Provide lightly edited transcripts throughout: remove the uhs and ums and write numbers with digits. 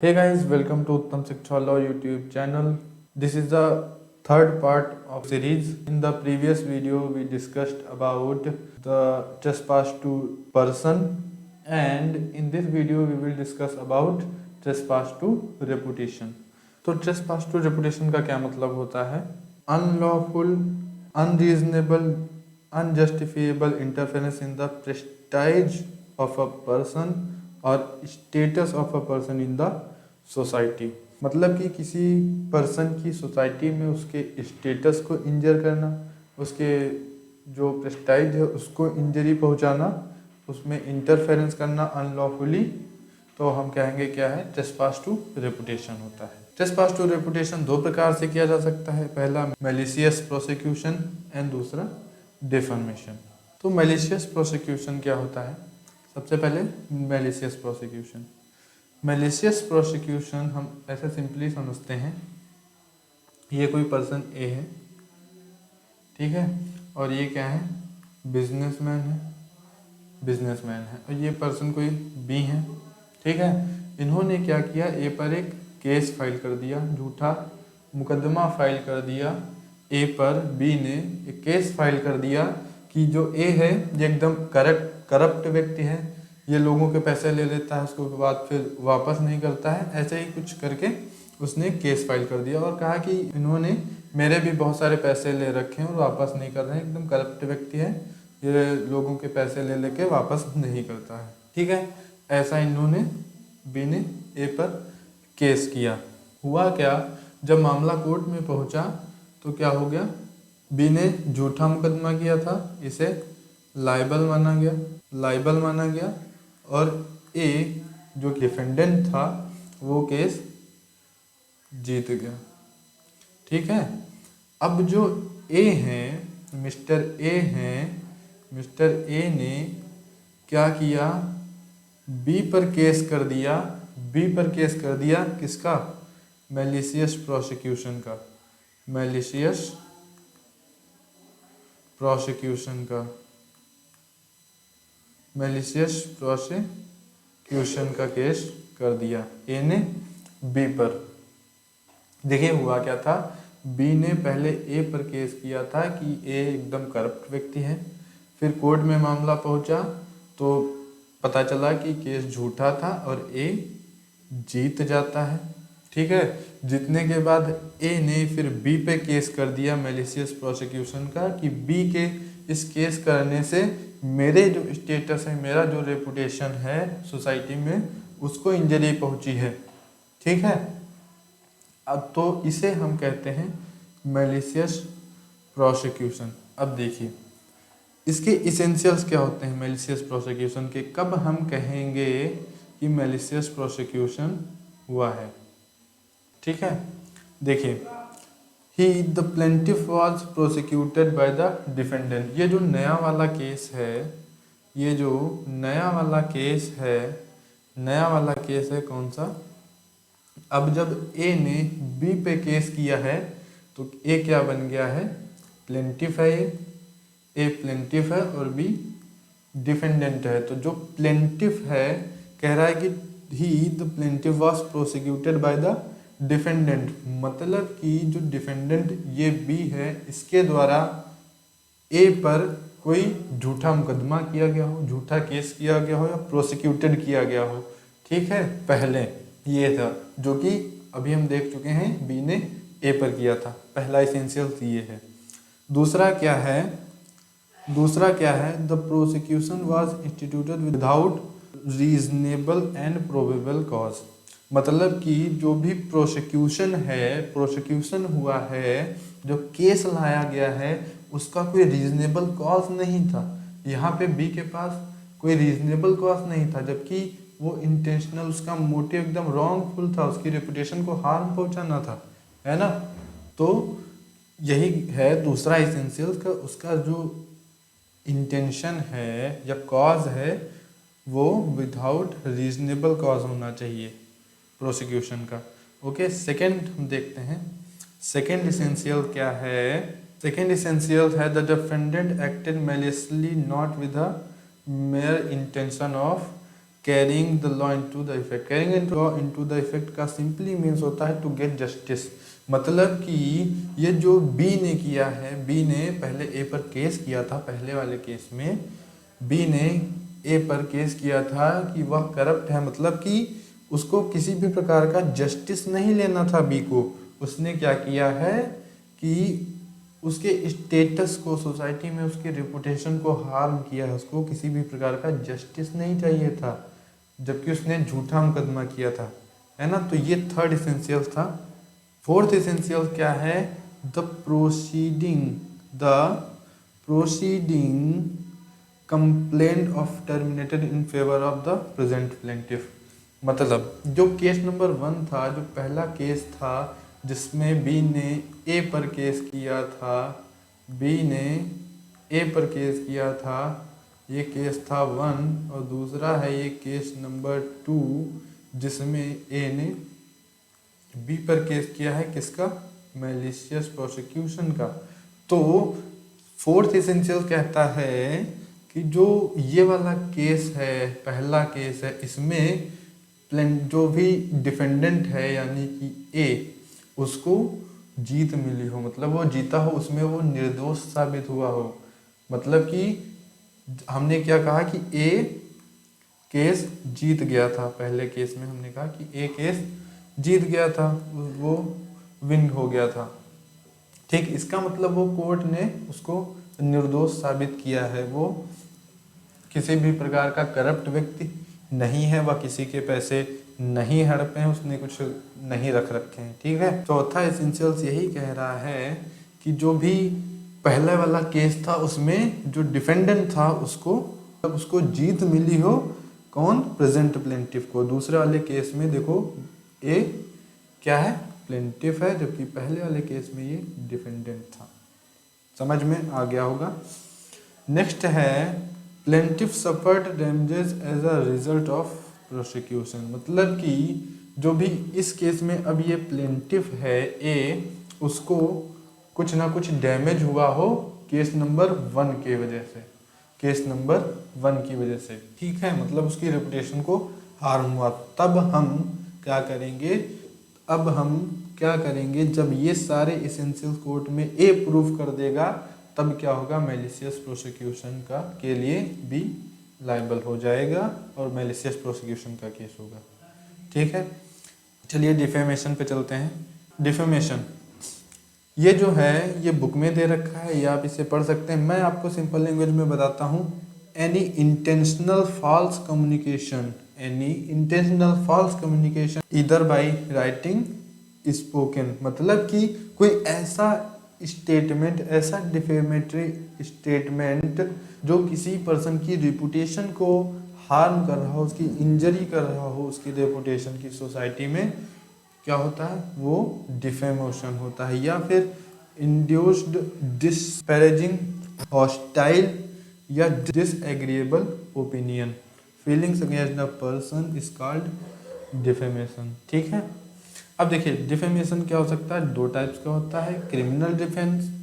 Hey guys, welcome to Uttam Shiksha Law YouTube channel. This is the third part of series. In the previous video, we discussed about the trespass to person, and in this video, we will discuss about trespass to reputation. तो trespass to reputation का क्या मतलब होता है? Unlawful, unreasonable, unjustifiable interference in the prestige of a person और status of a person in the society. मतलब कि किसी पर्सन की सोसाइटी में उसके स्टेटस को इंजर करना, उसके जो प्रेस्टाइज है उसको इंजरी पहुंचाना, उसमें इंटरफेरेंस करना अनलॉफुली, तो हम कहेंगे क्या है, ट्रेसपास टू रेपुटेशन होता है। ट्रेसपास टू रेपुटेशन दो प्रकार से किया जा सकता है, पहला मैलिशियस प्रोसिक्यूशन एंड दूसरा डिफर्मेशन। तो मैलिशियस प्रोसिक्यूशन क्या होता है? सबसे पहले मैलिशियस प्रोसिक्यूशन। मैलिशियस प्रोसिक्यूशन हम ऐसे सिंपली समझते हैं, ये कोई पर्सन ए है, ठीक है, और ये क्या है, बिजनेसमैन है, और ये पर्सन कोई बी है, ठीक है। इन्होंने क्या किया, ए पर एक केस फाइल कर दिया, झूठा मुकदमा फाइल कर दिया। ए पर बी ने एक केस फाइल कर दिया कि जो ए है ये एकदम करप्ट व्यक्ति है, ये लोगों के पैसे ले लेता है, उसके बाद फिर वापस नहीं करता है, ऐसे ही कुछ करके उसने केस फाइल कर दिया और कहा कि इन्होंने मेरे भी बहुत सारे पैसे ले रखे हैं और वापस नहीं कर रहे हैं, एकदम करप्ट व्यक्ति है, ये लोगों के पैसे ले लेके वापस नहीं करता है, ठीक है। ऐसा इन्होंने बी ने ए पर केस किया। हुआ क्या, जब मामला कोर्ट में पहुंचा तो क्या हो गया, बी ने झूठा मुकदमा किया था, इसे लाइबल माना गया और ए जो डिफेंडेंट था वो केस जीत गया, ठीक है। अब जो ए हैं, मिस्टर ए ने क्या किया, बी पर केस कर दिया, किसका, मैलिशियस प्रोसिक्यूशन का, मैलिशियस प्रोसिक्यूशन का केस कर दिया ए ने बी पर। देखिए हुआ क्या था, बी ने पहले ए पर केस किया था कि ए एकदम करप्ट व्यक्ति है, फिर कोर्ट में मामला पहुंचा तो पता चला कि केस झूठा था और ए जीत जाता है, ठीक है। जीतने के बाद ए ने फिर बी पे केस कर दिया मैलिशियस प्रोसिक्यूशन का कि बी के इस केस करने से मेरे जो स्टेटस है, मेरा जो रेपुटेशन है सोसाइटी में, उसको इंजरी पहुंची है, ठीक है। अब तो इसे हम कहते हैं मैलिशियस प्रोसिक्यूशन। अब देखिए इसके इसेंशियल्स क्या होते हैं मैलिशियस प्रोसिक्यूशन के, कब हम कहेंगे कि मैलिशियस प्रोसिक्यूशन हुआ है, ठीक है। देखिए, he the plaintiff was prosecuted by the defendant. ये जो नया वाला केस है कौन सा, अब जब ए ने बी पे केस किया है तो ए क्या बन गया है, प्लेंटिफ है, ए प्लेंटिफ है और बी डिफेंडेंट है। तो जो प्लेंटिफ है कह रहा है कि he the plaintiff was prosecuted by the defendant, मतलब कि जो डिफेंडेंट ये बी है, इसके द्वारा ए पर कोई झूठा मुकदमा किया गया हो, झूठा केस किया गया हो या प्रोसिक्यूटेड किया गया हो, ठीक है। पहले ये था जो कि अभी हम देख चुके हैं, बी ने ए पर किया था, पहला एसेंशियल ये है। दूसरा क्या है, the prosecution was instituted without reasonable and probable cause. मतलब कि जो भी प्रोसिक्यूशन हुआ है, जो केस लाया गया है, उसका कोई रीजनेबल कॉज नहीं था। यहाँ पे बी के पास कोई रीजनेबल कॉज नहीं था, जबकि वो इंटेंशनल, उसका मोटिव एकदम रॉन्गफुल था, उसकी रेपुटेशन को हार्म पहुंचाना था, है ना। तो यही है दूसरा एसेंशियल का, उसका जो इंटेंशन है या कॉज है वो विदाउट रीजनेबल कॉज होना चाहिए प्रोसिक्यूशन का, ओके। सेकेंड हम देखते हैं, सेकेंड एसेंशियल क्या है। सेकेंड एसेंशियल है the defendant acted maliciously not with the mere intention of carrying the law into the effect. Carrying law into the effect का सिंपली मीन्स होता है टू गेट जस्टिस। मतलब कि ये जो बी ने किया है, बी ने पहले ए पर केस किया था, पहले वाले केस में बी ने ए पर केस किया था कि वह करप्ट है, मतलब कि उसको किसी भी प्रकार का जस्टिस नहीं लेना था बी को। उसने क्या किया है कि उसके स्टेटस को, सोसाइटी में उसके रेपुटेशन को हार्म किया है, उसको किसी भी प्रकार का जस्टिस नहीं चाहिए था, जबकि उसने झूठा मुकदमा किया था, है ना। तो ये थर्ड इसेंशियल था। फोर्थ इसेंशियल क्या है? The proceeding complaint of terminated in favour of the present plaintiff. मतलब जो केस नंबर 1 था, जो पहला केस था जिसमें बी ने ए पर केस किया था, बी ने ए पर केस किया था, ये केस था 1। और दूसरा है ये केस नंबर 2 जिसमें ए ने बी पर केस किया है, किसका? मैलिशियस प्रोसिक्यूशन का। तो फोर्थ एसेंशियल कहता है कि जो ये वाला केस है, पहला केस है, इसमें जो भी डिफेंडेंट है यानी कि ए, उसको जीत मिली हो, मतलब वो जीता हो, उसमें वो निर्दोष साबित हुआ हो। मतलब कि हमने क्या कहा कि ए केस जीत गया था, पहले केस में हमने कहा कि ए केस जीत गया था, वो विन हो गया था, ठीक। इसका मतलब वो कोर्ट ने उसको निर्दोष साबित किया है, वो किसी भी प्रकार का करप्ट व्यक्ति नहीं है, वह किसी के पैसे नहीं हड़पे हैं, उसने कुछ नहीं रख रखे हैं, ठीक है। चौथा एसेंशियल्स यही कह रहा है कि जो भी पहले वाला केस था उसमें जो डिफेंडेंट था उसको जीत मिली हो, कौन? प्रेजेंट प्लेंटिफ को। दूसरे वाले केस में देखो ए क्या है? प्लेंटिफ है, जबकि पहले वाले केस में ये डिफेंडेंट था। समझ में आ गया होगा। नेक्स्ट है plaintiff suffered damages as a result of prosecution. मतलब कि जो भी इस केस में अब ये प्लेंटिफ है ए, उसको कुछ ना कुछ डैमेज हुआ हो केस नंबर 1 के वजह से, केस नंबर 1 की वजह से, ठीक है। मतलब उसकी रेपुटेशन को हार्म हुआ। तब हम क्या करेंगे? अब हम क्या करेंगे? जब ये सारे एसेंशियल कोर्ट में ए प्रूव कर देगा, तब क्या होगा? मैलिशियस प्रोसिक्यूशन का के लिए भी लायबल हो जाएगा और मैलिशियस प्रोसिक्यूशन का केस होगा, ठीक है। चलिए डिफेमेशन पे चलते हैं। डिफेमेशन ये जो है ये बुक में दे रखा है, या आप इसे पढ़ सकते हैं। मैं आपको सिंपल लैंग्वेज में बताता हूँ। Any intentional false communication, either by writing, spoken, मतलब कि कोई ऐसा स्टेटमेंट, ऐसा डिफेमेटरी स्टेटमेंट जो किसी पर्सन की रिपुटेशन को हार्म कर रहा हो, उसकी इंजरी कर रहा हो, उसकी रेपुटेशन की सोसाइटी में, क्या होता है? वो डिफेमेशन होता है। या फिर इंड्यूस्ड डिस्पैरेजिंग, हॉस्टाइल या disagreeable opinion, feelings against the person is called defamation, ठीक है। अब देखिए डिफेमेशन क्या हो सकता है? 2 टाइप्स का होता है, criminal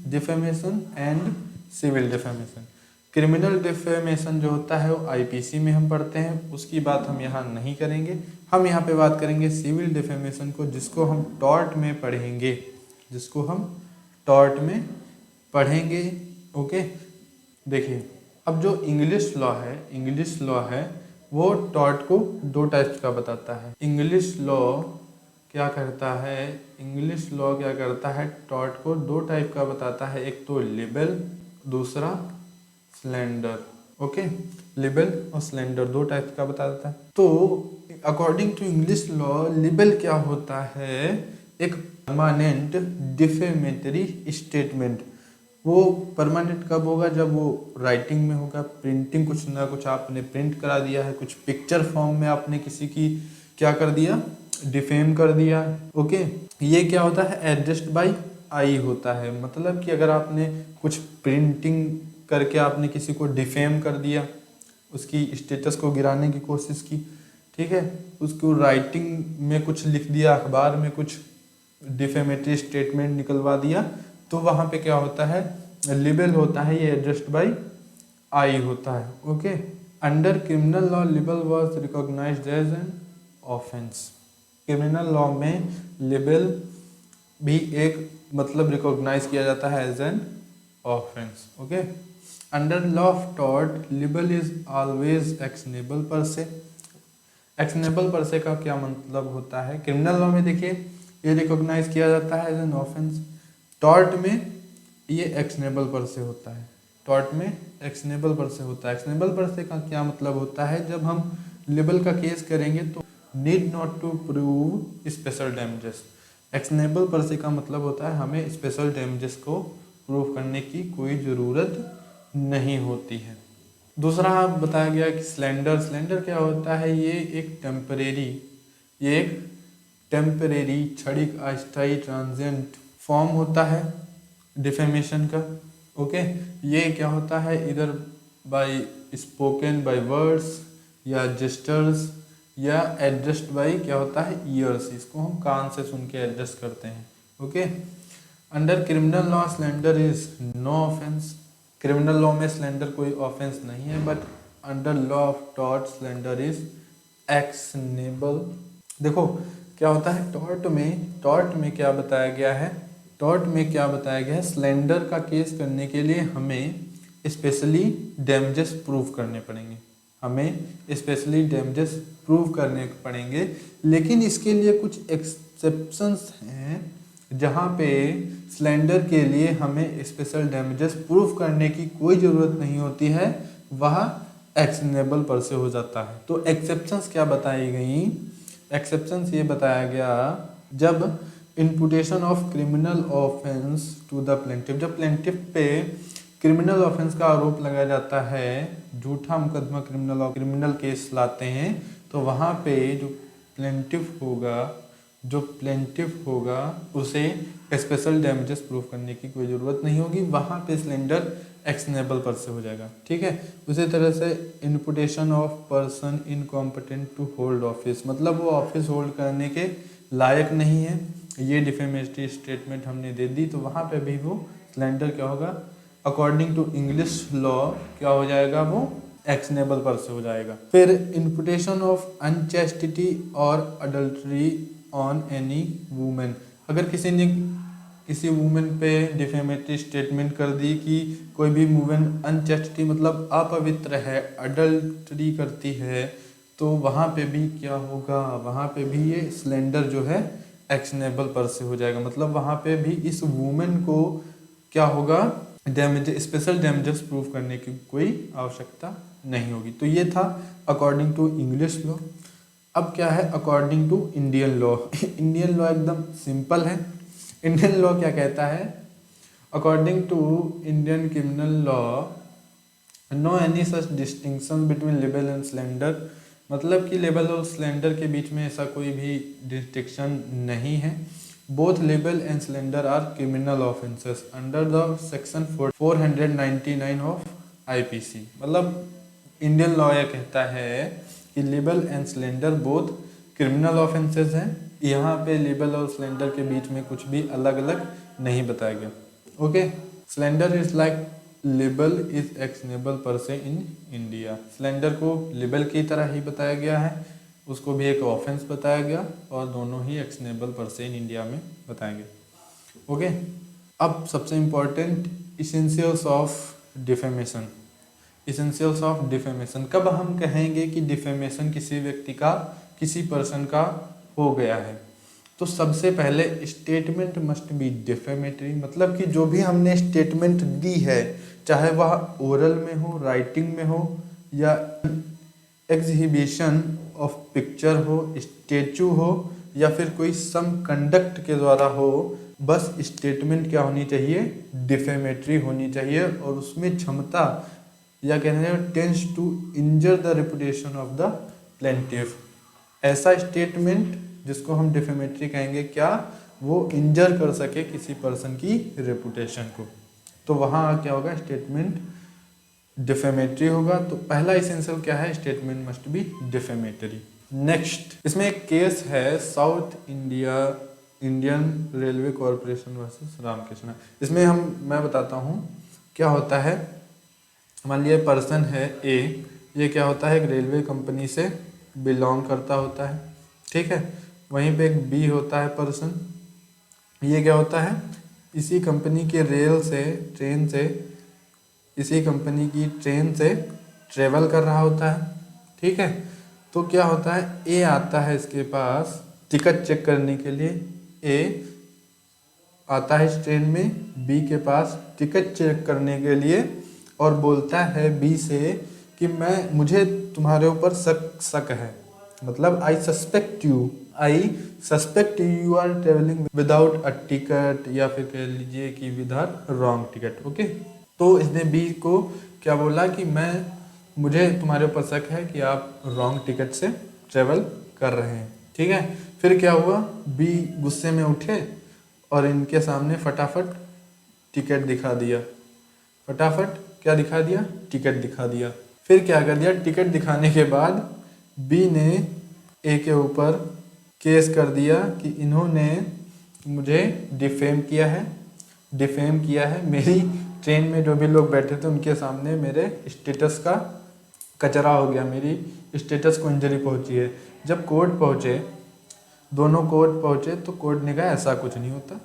defamation and civil defamation. Criminal defamation जो होता है वो आईपीसी में हम पढ़ते हैं, उसकी बात हम यहाँ नहीं करेंगे। हम यहाँ पे बात करेंगे सिविल डिफेमेशन को, जिसको हम टॉर्ट में पढ़ेंगे, ओके। देखिए अब जो इंग्लिश लॉ है वो टॉर्ट को 2 टाइप्स का बताता है। इंग्लिश लॉ क्या करता है? टॉर्ट को 2 टाइप का बताता है, एक तो लिबेल, दूसरा स्लेंडर, ओके। लिबेल और स्लेंडर 2 टाइप का बताता है। तो अकॉर्डिंग टू इंग्लिश लॉ लिबेल क्या होता है? एक परमानेंट डिफेमेटरी स्टेटमेंट। वो परमानेंट कब होगा? जब वो राइटिंग में होगा, प्रिंटिंग, कुछ ना कुछ आपने प्रिंट करा दिया है, कुछ पिक्चर फॉर्म में आपने किसी की क्या कर दिया? डिफेम कर दिया, ओके। ये क्या होता है? एड्रेस्ड बाय आई होता है। मतलब कि अगर आपने कुछ प्रिंटिंग करके आपने किसी को डिफेम कर दिया, उसकी स्टेटस को गिराने की कोशिश की, ठीक है, उसको राइटिंग में कुछ लिख दिया, अखबार में कुछ डिफेमेटरी स्टेटमेंट निकलवा दिया, तो वहाँ पे क्या होता है? लिबेल होता है, ये एड्रेस्ड बाय आई होता है, okay. Under criminal law libel was recognised as an offence. Criminal law में लिबल भी एक मतलब रिकॉग्नाइज किया जाता है as an offence. Okay, under law of tort libel is always actionable per se. Actionable per se का क्या मतलब होता है? क्रिमिनल लॉ में देखिए ये रिकॉग्नाइज किया जाता है एज एन ऑफेंस, टॉर्ट में ये एक्शनेबल पर से होता है, टॉर्ट में एक्शनेबल पर से होता है। एक्शनेबल पर से का क्या मतलब होता है? जब हम लिबल का केस करेंगे तो need not to prove special damages. Actionable per se का मतलब होता है हमें स्पेशल डैमेजेस को प्रूव करने की कोई ज़रूरत नहीं होती है। दूसरा बताया गया कि स्लेंडर। स्लेंडर क्या होता है? ये एक टेम्परेरी क्षणिक अस्थायी ट्रांजिएंट फॉर्म होता है डिफेमेशन का। ओके, ये क्या होता है? इधर बाय स्पोकन बाय वर्ड्स या जेस्टर्स या एड्रेस्ड बाय क्या होता है? ईयर्स। इसको हम कान से सुन के एड्रेस करते हैं। Okay, under criminal law slander is no offence. Criminal law में स्लेंडर कोई ऑफेंस नहीं है, but under law of tort slander is actionable. देखो क्या होता है टॉर्ट में क्या बताया गया है? टॉर्ट में क्या बताया गया है? स्लेंडर का केस करने के लिए हमें स्पेशली डैमेजेस प्रूव करने पड़ेंगे, लेकिन इसके लिए कुछ एक्सेप्शंस हैं जहाँ पे स्लेंडर के लिए हमें स्पेशल डैमेजेस प्रूव करने की कोई ज़रूरत नहीं होती है, वह एक्शनेबल पर से हो जाता है। तो एक्सेप्शंस क्या बताई गई? एक्सेप्शंस ये बताया गया जब imputation of criminal offence to the plaintiff, जब प्लेंटिफ पे क्रिमिनल ऑफेंस का आरोप लगाया जाता है, झूठा मुकदमा क्रिमिनल केस लाते हैं, तो वहाँ पे जो प्लेंटिफ होगा उसे स्पेशल डैमेजेस प्रूफ करने की कोई ज़रूरत नहीं होगी, वहाँ पे स्लेंडर एक्शनेबल पर से हो जाएगा। ठीक है, उसी तरह से imputation of person incompetent to hold office, मतलब वो ऑफिस होल्ड करने के लायक नहीं है, ये डिफेमेटरी स्टेटमेंट हमने दे दी, तो वहाँ पे भी वो स्लेंडर क्या होगा? अकॉर्डिंग टू इंग्लिश लॉ क्या हो जाएगा? वो एक्शनेबल पर से हो जाएगा। फिर इम्पुटेशन ऑफ अनचेस्टिटी और अडल्ट्री ऑन एनी वुमेन, अगर किसी ने किसी वुमेन पे डिफेमेटरी स्टेटमेंट कर दी कि कोई भी वुमेन अनचेस्टिटी मतलब अपवित्र है, अडल्ट्री करती है, तो वहाँ पे भी क्या होगा? वहाँ पे भी ये स्लेंडर जो है एक्शनेबल पर से हो जाएगा, मतलब वहाँ पे भी इस वुमेन को क्या होगा? स्पेशल डैमेजेस प्रूफ करने की कोई आवश्यकता नहीं होगी। तो ये था अकॉर्डिंग टू इंग्लिश लॉ। अब क्या है according to Indian law? Indian law एकदम सिंपल है। इंडियन लॉ क्या कहता है? According to Indian criminal law no any such distinction between libel and slander, मतलब कि लेबल और स्लेंडर के बीच में ऐसा कोई भी डिस्टिंक्शन नहीं है। Both libel and slander are criminal offences under the section 499 of IPC। मतलब इंडियन लॉ यह कहता है कि libel and slander both criminal offences हैं। यहाँ पे लेबल और स्लेंडर के बीच में कुछ भी अलग अलग नहीं बताया गया। Okay, slender is like label is actionable per से इन इंडिया। स्लेंडर को लेबल की तरह ही बताया गया है, उसको भी एक ऑफेंस बताया गया, और दोनों ही एक्शनेबल पर से इन इंडिया में बताया गया। ओके, अब सबसे important essentials of defamation. Essentials of defamation, कब हम कहेंगे कि डिफेमेशन किसी व्यक्ति का, किसी पर्सन का हो गया है? तो सबसे पहले स्टेटमेंट मस्ट बी डिफेमेटरी, मतलब कि जो भी हमने स्टेटमेंट दी है, चाहे वह ओरल में हो, राइटिंग में हो, या एग्जिबिशन ऑफ पिक्चर हो, स्टेचू हो, या फिर कोई सम कंडक्ट के द्वारा हो, बस स्टेटमेंट क्या होनी चाहिए? डिफेमेटरी होनी चाहिए, और उसमें क्षमता या कहते हैं tends to injure the reputation of the plaintiff. ऐसा स्टेटमेंट जिसको हम डिफेमेटरी कहेंगे, क्या वो इंजर कर सके किसी पर्सन की रेपुटेशन को, तो वहाँ क्या होगा? स्टेटमेंट डिफेमेटरी होगा। तो पहला इसेंशियल क्या है? Statement must be defamatory. Next, इसमें एक केस है South Indian Railway Corporation versus Ramakrishna. इसमें मैं बताता हूँ क्या होता है। मान लिया पर्सन है ए, ये क्या होता है, एक रेलवे कंपनी से बिलोंग करता होता है, ठीक है। वहीं पे एक बी होता है पर्सन, ये क्या होता है, इसी कंपनी के रेल से, ट्रेन से, इसी कंपनी की ट्रेन से ट्रेवल कर रहा होता है, ठीक है। तो क्या होता है, ए आता है इसके पास टिकट चेक करने के लिए, ए आता है इस ट्रेन में बी के पास टिकट चेक करने के लिए, और बोलता है बी से कि मुझे तुम्हारे ऊपर शक है, मतलब I suspect you are travelling without a ticket, या फिर कह लीजिए कि विदाउट रॉन्ग टिकट, ओके। तो इसने बी को क्या बोला कि मुझे तुम्हारे ऊपर शक है कि आप रॉन्ग टिकट से ट्रेवल कर रहे हैं, ठीक है। फिर क्या हुआ, बी गुस्से में उठे और इनके सामने फटाफट टिकट दिखा दिया, फटाफट क्या दिखा दिया, टिकट दिखा दिया। फिर क्या कर दिया, टिकट दिखाने के बाद बी ने ए के ऊपर केस कर दिया कि इन्होंने मुझे डिफेम किया है, मेरी ट्रेन में जो भी लोग बैठे थे उनके सामने मेरे स्टेटस का कचरा हो गया, मेरी स्टेटस को इंजरी पहुंची है। जब कोर्ट पहुंचे, दोनों कोर्ट पहुंचे, तो कोर्ट ने कहा ऐसा कुछ नहीं होता।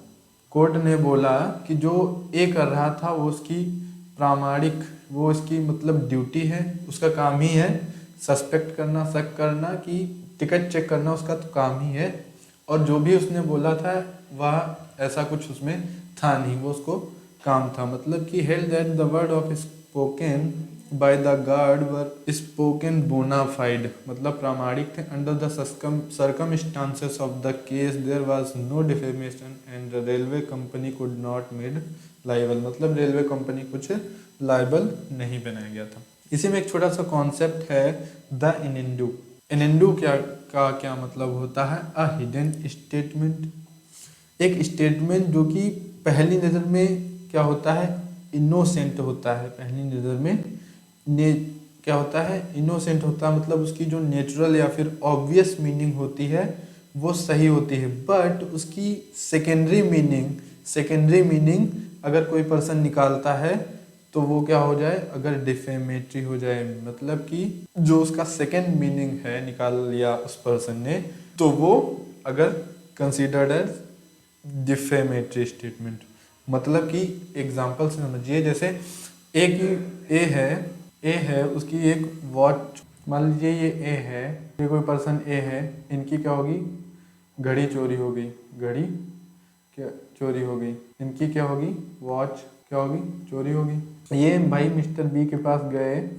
कोर्ट ने बोला कि जो ए कर रहा था वो उसकी प्रामाणिक, वो उसकी मतलब ड्यूटी है, उसका काम ही है सस्पेक्ट करना, शक करना, कि टिकट चेक करना उसका तो काम ही है। और जो भी उसने बोला था वह ऐसा कुछ उसमें था नहीं, वो उसको काम था। मतलब कि held that the word of spoken by the guard were spoken bona fide, मतलब प्रामाणिक थे। Under the circumstances of the case there was no defamation and the railway company could not made liable, मतलब रेलवे कंपनी कुछ liable नहीं बनाया गया था। इसी में एक छोटा सा कॉन्सेप्ट है द इनेंडू। इनेंडू क्या मतलब होता है, अ हिडन स्टेटमेंट, एक स्टेटमेंट जो कि पहली नज़र में क्या होता है, इनोसेंट होता है, पहली नज़र में क्या होता है, इनोसेंट होता है, मतलब उसकी जो नेचुरल या फिर ऑब्वियस मीनिंग होती है वो सही होती है, बट उसकी सेकेंडरी मीनिंग अगर कोई पर्सन निकालता है तो वो क्या हो जाए, अगर डिफेमेटरी हो जाए, मतलब कि जो उसका सेकेंड मीनिंग है निकाल लिया उस पर्सन ने, तो वो अगर कंसीडर्ड एज डिफेमेटरी स्टेटमेंट। मतलब कि एग्जांपल से समझिए, जैसे ए है उसकी एक वॉच, मान लीजिए ये ए है, ये कोई पर्सन ए है, इनकी क्या होगी, घड़ी चोरी हो गई, घड़ी क्या चोरी हो गई, इनकी क्या होगी, वॉच क्या होगी, चोरी होगी। ये भाई मिस्टर बी के पास गए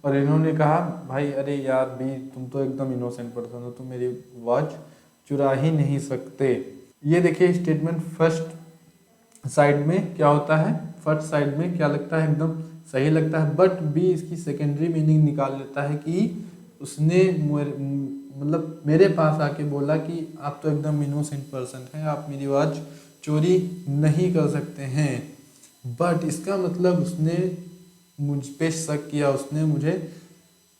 और इन्होंने कहा भाई अरे यार बी तुम तो एकदम इनोसेंट पर्सन हो, तुम मेरी वॉच चुरा ही नहीं सकते। ये देखिए स्टेटमेंट फर्स्ट साइड में क्या होता है, फर्स्ट साइड में क्या लगता है, एकदम सही लगता है, बट बी इसकी सेकेंडरी मीनिंग निकाल लेता है कि उसने मतलब मेरे पास आके बोला कि आप तो एकदम इनोसेंट पर्सन हैं, आप मेरी वॉच चोरी नहीं कर सकते हैं, बट इसका मतलब उसने मुझ पे शक किया, उसने मुझे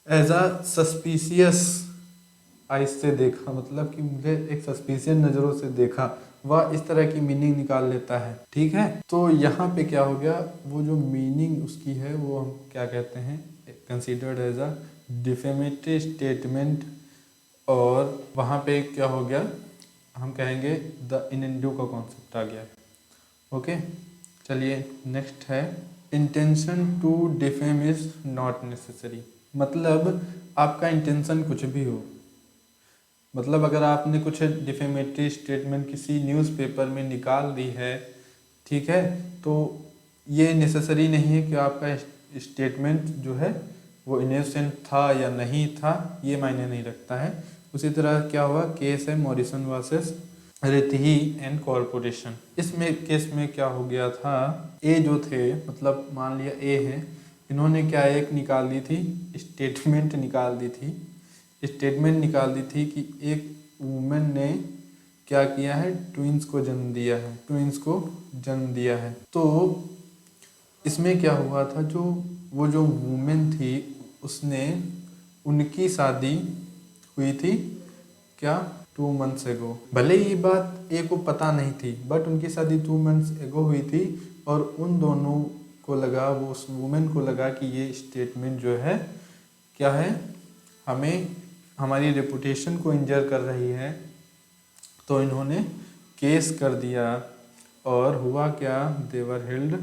एज अ सस्पिशियस आइज से देखा, मतलब कि मुझे एक सस्पिशियस नज़रों से देखा, वह इस तरह की मीनिंग निकाल लेता है, ठीक है। तो यहाँ पे क्या हो गया, वो जो मीनिंग उसकी है वो हम क्या कहते हैं, considered as a defamatory statement, और वहाँ पे क्या हो गया, हम कहेंगे द इनेंडू का कॉन्सेप्ट आ गया, ओके। चलिए नेक्स्ट है, intention to defame is not necessary. मतलब आपका इंटेंशन कुछ भी हो, मतलब अगर आपने कुछ डिफेमेटरी स्टेटमेंट किसी न्यूज़पेपर में निकाल दी है, ठीक है, तो ये नेसेसरी नहीं है कि आपका स्टेटमेंट जो है वो इनोसेंट था या नहीं था, ये मायने नहीं रखता है। उसी तरह क्या हुआ, केस है मॉरिसन वर्सेस रितही एंड कॉरपोरेशन। इसमें केस में क्या हो गया था, ए जो थे, मतलब मान लिया ए है, इन्होंने क्या एक निकाल दी थी, स्टेटमेंट निकाल दी थी कि एक वुमेन ने क्या किया है, ट्विंस को जन्म दिया है। तो इसमें क्या हुआ था, वो जो वुमेन थी उसने, उनकी शादी हुई थी क्या 2 मंथ्स एगो, भले ही ये बात ए को पता नहीं थी, बट उनकी शादी 2 मंथ्स एगो हुई थी, और उन दोनों को लगा, वो उस वुमेन को लगा कि ये स्टेटमेंट जो है क्या है, हमें हमारी रेपुटेशन को इंजर कर रही है, तो इन्होंने केस कर दिया और हुआ क्या, देवर हिल्ड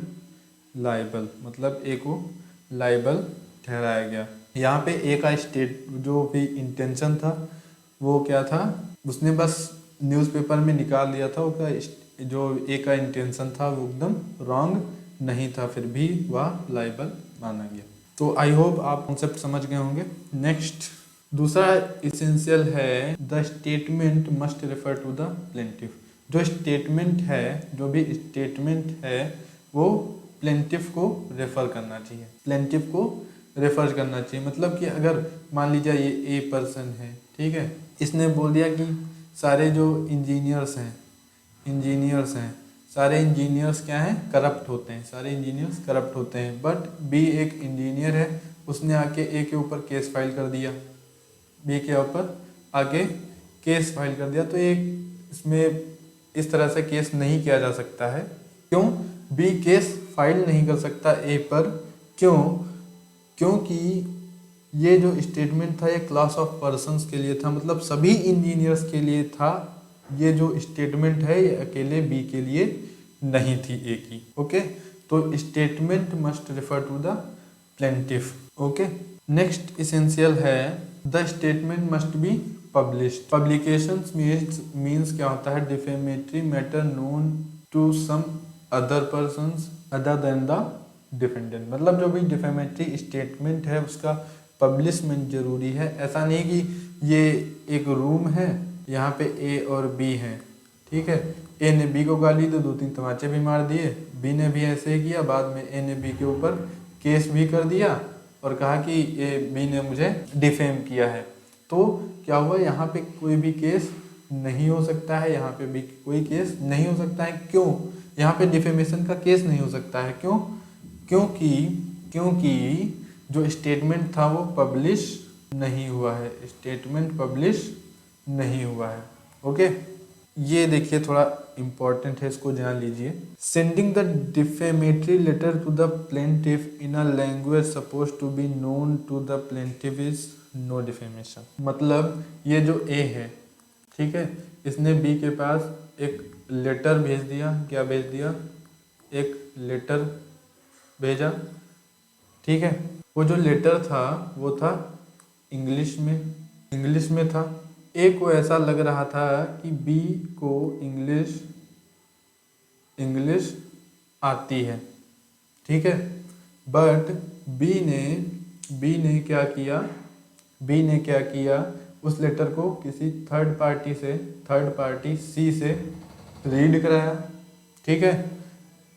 लाइबल, मतलब ए को लाइबल ठहराया गया। यहाँ पे ए का स्टेट जो भी इंटेंशन था वो क्या था, उसने बस न्यूज़पेपर में निकाल दिया था, उसका जो ए का इंटेंशन था वो एकदम रॉन्ग नहीं था, फिर भी वह लाइबल माना गया। तो आई होप आप कॉन्सेप्ट समझ गए होंगे। नेक्स्ट दूसरा इसेंशियल है, the statement must refer to the plaintiff. जो स्टेटमेंट है, जो भी स्टेटमेंट है वो प्लेंटिफ को रेफर करना चाहिए, प्लेंटिफ को रेफर करना चाहिए। मतलब कि अगर मान लीजिए ये ए पर्सन है, ठीक है, इसने बोल दिया कि सारे जो इंजीनियर्स हैं सारे इंजीनियर्स क्या हैं, करप्ट होते हैं, सारे इंजीनियर्स करप्ट होते हैं। बट बी एक इंजीनियर है, उसने आके ए के ऊपर केस फाइल कर दिया, बी के ऊपर आके केस फाइल कर दिया, तो एक इसमें इस तरह से केस नहीं किया जा सकता है। क्यों बी केस फाइल नहीं कर सकता ए पर? क्यों? क्योंकि ये जो स्टेटमेंट था ये क्लास ऑफ पर्सन्स के लिए था, मतलब सभी इंजीनियर्स के लिए था। ये जो स्टेटमेंट है ये अकेले बी के लिए नहीं थी, ए की। ओके, तो statement must refer to the plaintiff. Okay, next essential है, the statement must be published. Publications means क्या होता है, defamatory matter known to some other persons other than the defendant. मतलब जो भी डिफेमेटरी स्टेटमेंट है उसका पब्लिशमेंट जरूरी है। ऐसा नहीं कि ये एक रूम है, यहाँ पे ए और बी हैं, ठीक है, ए ने बी को गाली तो 2-3 तमाचे भी मार दिए, बी ने भी ऐसे ही किया, बाद में ए ने बी के ऊपर केस भी कर दिया और कहा कि ए बी ने मुझे डिफेम किया है। तो क्या हुआ, यहाँ पे कोई भी केस नहीं हो सकता है, यहाँ पे भी कोई केस नहीं हो सकता है। क्यों? यहाँ पे डिफेमेशन का केस नहीं हो सकता है। क्यों? क्योंकि जो स्टेटमेंट था वो पब्लिश नहीं हुआ है, स्टेटमेंट पब्लिश नहीं हुआ है। ओके, ये देखिए थोड़ा इम्पोर्टेंट है, इसको जान लीजिए। Sending the defamatory letter to the plaintiff in a language supposed to be known to the plaintiff is no defamation. मतलब ये जो ए है, ठीक है, इसने बी के पास एक लेटर भेज दिया। क्या भेज दिया? एक लेटर भेजा, ठीक है। वो जो लेटर था वो था इंग्लिश में था। ए को ऐसा लग रहा था कि बी को इंग्लिश आती है, ठीक है। बट बी ने क्या किया, उस लेटर को किसी थर्ड पार्टी सी से रीड कराया, ठीक है।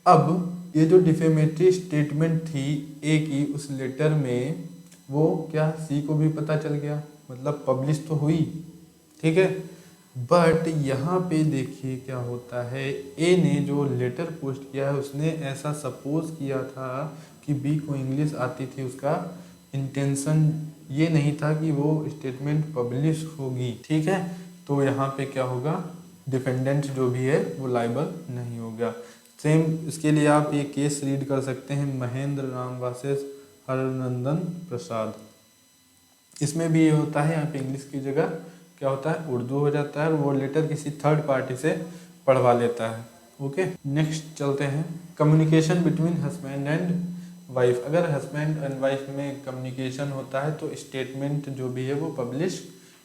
अब ये जो डिफेमेटरी स्टेटमेंट थी ए की उस लेटर में, वो क्या सी को भी पता चल गया, मतलब पब्लिश तो हुई, ठीक है। बट यहाँ पे देखिए क्या होता है, ए ने जो लेटर पोस्ट किया है उसने ऐसा सपोज किया था कि बी को इंग्लिश आती थी। उसका इंटेंशन ये नहीं था कि वो स्टेटमेंट पब्लिश होगी, ठीक है। तो यहाँ पे क्या होगा, डिफेंडेंट जो भी है वो लाइबल नहीं होगा। सेम इसके लिए आप ये केस रीड कर सकते हैं, महेंद्र राम वर्सेस हरनंदन प्रसाद। इसमें भी ये होता है, यहाँ पे इंग्लिश की जगह क्या होता है, उर्दू हो जाता है और वो लेटर किसी थर्ड पार्टी से पढ़वा लेता है। ओके, नेक्स्ट चलते हैं, communication between husband and wife. अगर हस्बैंड एंड वाइफ में कम्युनिकेशन होता है तो स्टेटमेंट जो भी है वो पब्लिश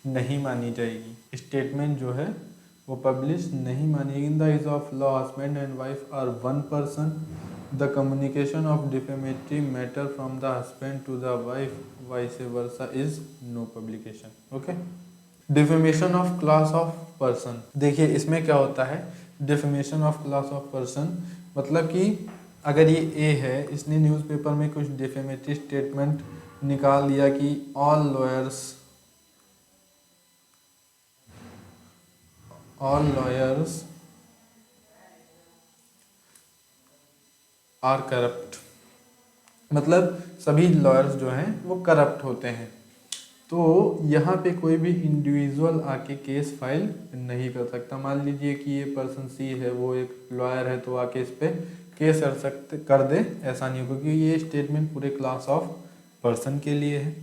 नहीं मानी जाएगी, स्टेटमेंट जो है वो पब्लिश नहीं मानी। In the eye of law husband and wife are one person, the communication of defamatory matter from the husband to the wife vice versa is no publication. Okay, defamation of class of person. देखिए इसमें क्या होता है, defamation of class of person मतलब कि अगर ये ए है, इसने न्यूज़पेपर में कुछ डिफेमेटरी स्टेटमेंट निकाल दिया कि ऑल लॉयर्स आर करप्ट, मतलब सभी लॉयर्स जो हैं वो करप्ट होते हैं। तो यहाँ पे कोई भी इंडिविजुअल आके केस फाइल नहीं कर सकता। मान लीजिए कि ये पर्सन सी है, वो एक लॉयर है, तो आके इस पे केस कर दे, ऐसा नहीं हो, क्योंकि ये स्टेटमेंट पूरे क्लास ऑफ पर्सन के लिए है।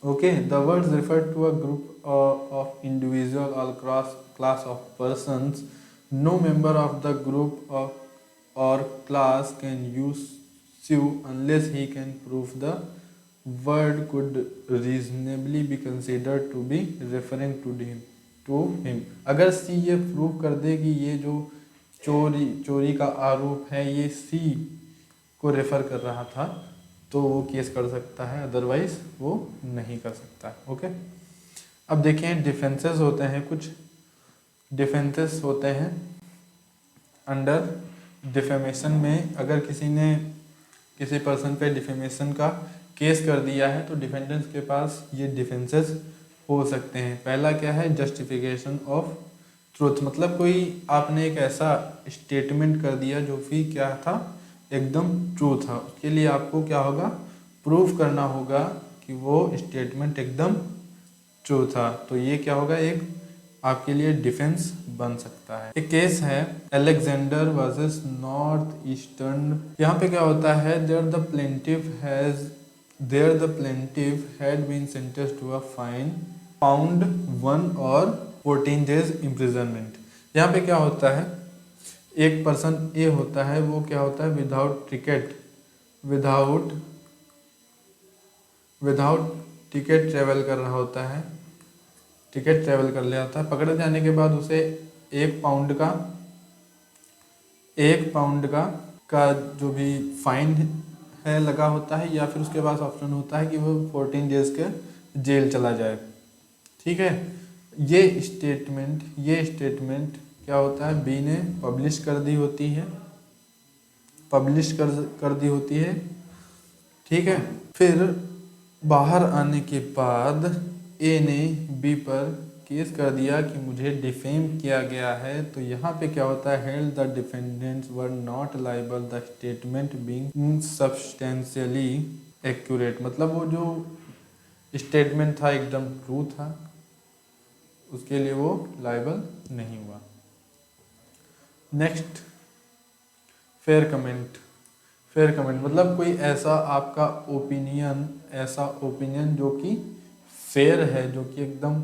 Okay, the words refer to a group of individual or class of persons. No member of the group or class can use sue unless he can prove the word could reasonably be considered to be referring to him. अगर सी ये prove कर दे कि ये जो चोरी का आरोप है ये सी को रेफर कर रहा था तो वो केस कर सकता है, अदरवाइज वो नहीं कर सकता। ओके, अब देखें डिफेंसेस होते हैं, कुछ डिफेंसेस होते हैं अंडर डिफेमेशन में। अगर किसी ने किसी पर्सन पे डिफेमेशन का केस कर दिया है तो डिफेंडेंट्स के पास ये डिफेंसेस हो सकते हैं। पहला क्या है, जस्टिफिकेशन ऑफ ट्रूथ, मतलब कोई आपने एक ऐसा स्टेटमेंट कर दिया जो भी क्या था, एकदम ट्रू था, उसके लिए आपको क्या होगा, प्रूफ करना होगा कि वो स्टेटमेंट एकदम ट्रू था, तो ये क्या होगा, एक आपके लिए डिफेंस बन सकता है। एक केस है अलेक्जेंडर वर्सेस नॉर्थ ईस्टर्न। यहाँ पे क्या होता है, there the plaintiff had been sentenced to a fine pound 1 और 14 डेज इम्प्रिजनमेंट। यहाँ पे क्या होता है, एक पर्सन ए होता है, वो क्या होता है, विदाउट टिकट ट्रेवल कर रहा होता है, टिकट ट्रेवल कर लिया होता है। पकड़े जाने के बाद उसे एक पाउंड का जो भी फाइन है लगा होता है, या फिर उसके पास ऑप्शन होता है कि वो 14 डेज के जेल चला जाए। ठीक है, ये स्टेटमेंट क्या होता है, बी ने पब्लिश कर दी होती है, ठीक है। फिर बाहर आने के बाद ए ने बी पर केस कर दिया कि मुझे डिफेम किया गया है, तो यहाँ पे क्या होता है, held the defendants were not liable the statement being substantially accurate, मतलब वो जो स्टेटमेंट था एकदम ट्रू था, उसके लिए वो लाइबल नहीं हुआ। नेक्स्ट, फेयर कमेंट मतलब कोई ऐसा आपका ओपिनियन जो कि फेयर है, जो कि एकदम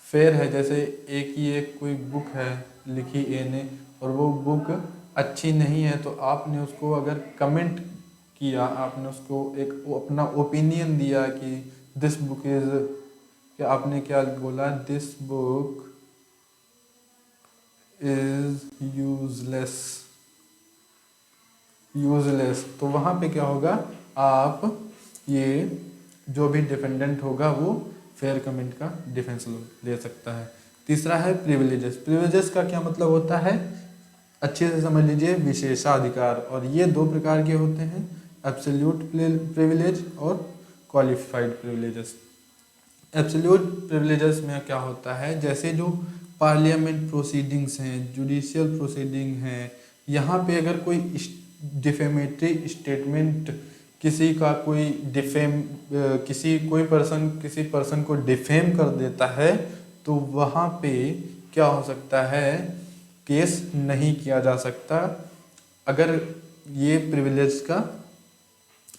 फेयर है। जैसे एक कोई बुक है लिखी ए ने और वो बुक अच्छी नहीं है, तो आपने उसको अगर कमेंट किया, आपने उसको एक अपना ओपिनियन दिया कि दिस बुक इज, क्या आपने क्या बोला, दिस बुक इज यूजलेस, तो वहाँ पे क्या होगा, आप ये जो भी डिफेंडेंट होगा वो फेयर कमेंट का डिफेंस ले सकता है। तीसरा है प्रिविलेजेस का क्या मतलब होता है, अच्छे से समझ लीजिए, विशेषाधिकार, और ये 2 प्रकार के होते हैं, एब्सोल्यूट प्रिविलेज और क्वालिफाइड प्रिविलेजेस। एब्सोल्यूट प्रिविलेजेस में क्या होता है, जैसे जो पार्लियामेंट प्रोसीडिंग्स हैं, जुडिशियल प्रोसीडिंग हैं, यहाँ पे अगर कोई डिफेमेटरी स्टेटमेंट किसी पर्सन को डिफेम कर देता है, तो वहाँ पे क्या हो सकता है, केस नहीं किया जा सकता। अगर ये प्रिविलेज का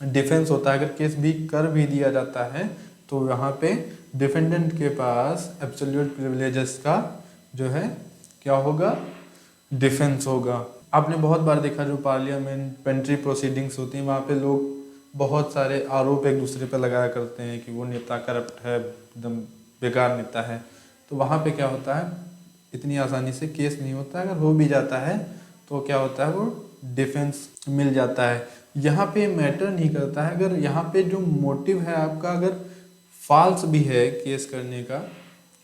डिफेंस होता है, अगर केस भी कर भी दिया जाता है, तो यहाँ पे डिफेंडेंट के पास एब्सोल्यूट प्रिविलेजेस का जो है क्या होगा, डिफेंस होगा। आपने बहुत बार देखा, जो पार्लियामेंट्री प्रोसीडिंग्स होती हैं, वहाँ पे लोग बहुत सारे आरोप एक दूसरे पर लगाया करते हैं कि वो नेता करप्ट है, एकदम बेकार नेता है, तो वहाँ पे क्या होता है, इतनी आसानी से केस नहीं होता है। अगर हो भी जाता है तो क्या होता है, वो डिफेंस मिल जाता है। यहाँ पे मैटर नहीं करता है, अगर यहाँ पे जो मोटिव है आपका, अगर फॉल्स भी है केस करने का,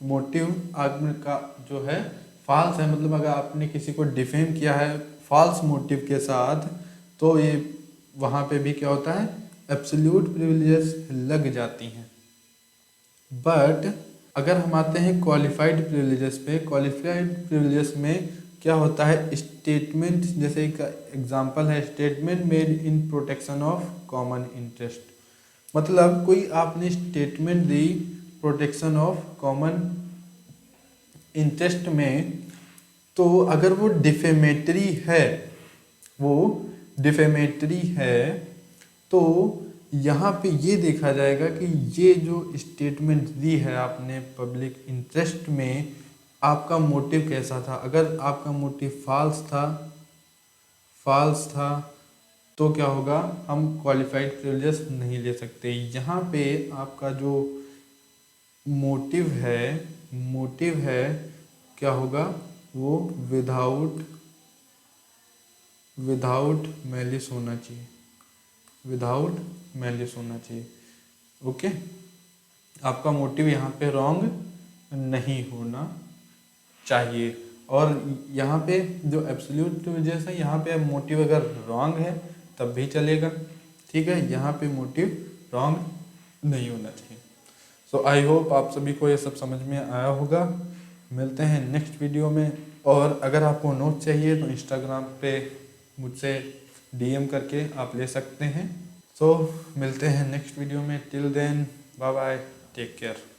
मोटिव आपका जो है फॉल्स है, मतलब अगर आपने किसी को डिफेम किया है फॉल्स मोटिव के साथ, तो ये वहाँ पे भी क्या होता है, एब्सोल्यूट प्रिविलेजेस लग जाती हैं। बट अगर हम आते हैं क्वालिफाइड प्रिविलेजेस पे, क्वालिफाइड प्रिविलेजेस में क्या होता है, स्टेटमेंट, जैसे एक एग्जांपल है, statement made in protection of common interest, मतलब कोई आपने statement the protection of common interest में, तो अगर वो डिफेमेटरी है, तो यहाँ पे ये देखा जाएगा कि ये जो स्टेटमेंट दी है आपने पब्लिक इंटरेस्ट में, आपका मोटिव कैसा था। अगर आपका मोटिव फॉल्स था तो क्या होगा, हम क्वालिफाइड प्रिविलेजेस नहीं ले सकते। यहाँ पे आपका जो मोटिव है क्या होगा, वो विदाउट मैलिस होना चाहिए, विदाउट मैलिस होना चाहिए। ओके, आपका मोटिव यहाँ पे रॉन्ग नहीं होना चाहिए। और यहाँ पे जो एब्सोल्यूट प्रिविलेजेस है, यहाँ पे मोटिव अगर रॉन्ग है तब भी चलेगा, ठीक है। यहाँ पे मोटिव रॉन्ग नहीं होना चाहिए। सो आई होप आप सभी को ये सब समझ में आया होगा। मिलते हैं नेक्स्ट वीडियो में। और अगर आपको नोट चाहिए तो इंस्टाग्राम पे मुझसे DM करके आप ले सकते हैं। सो मिलते हैं नेक्स्ट वीडियो में। Till then bye bye, take care.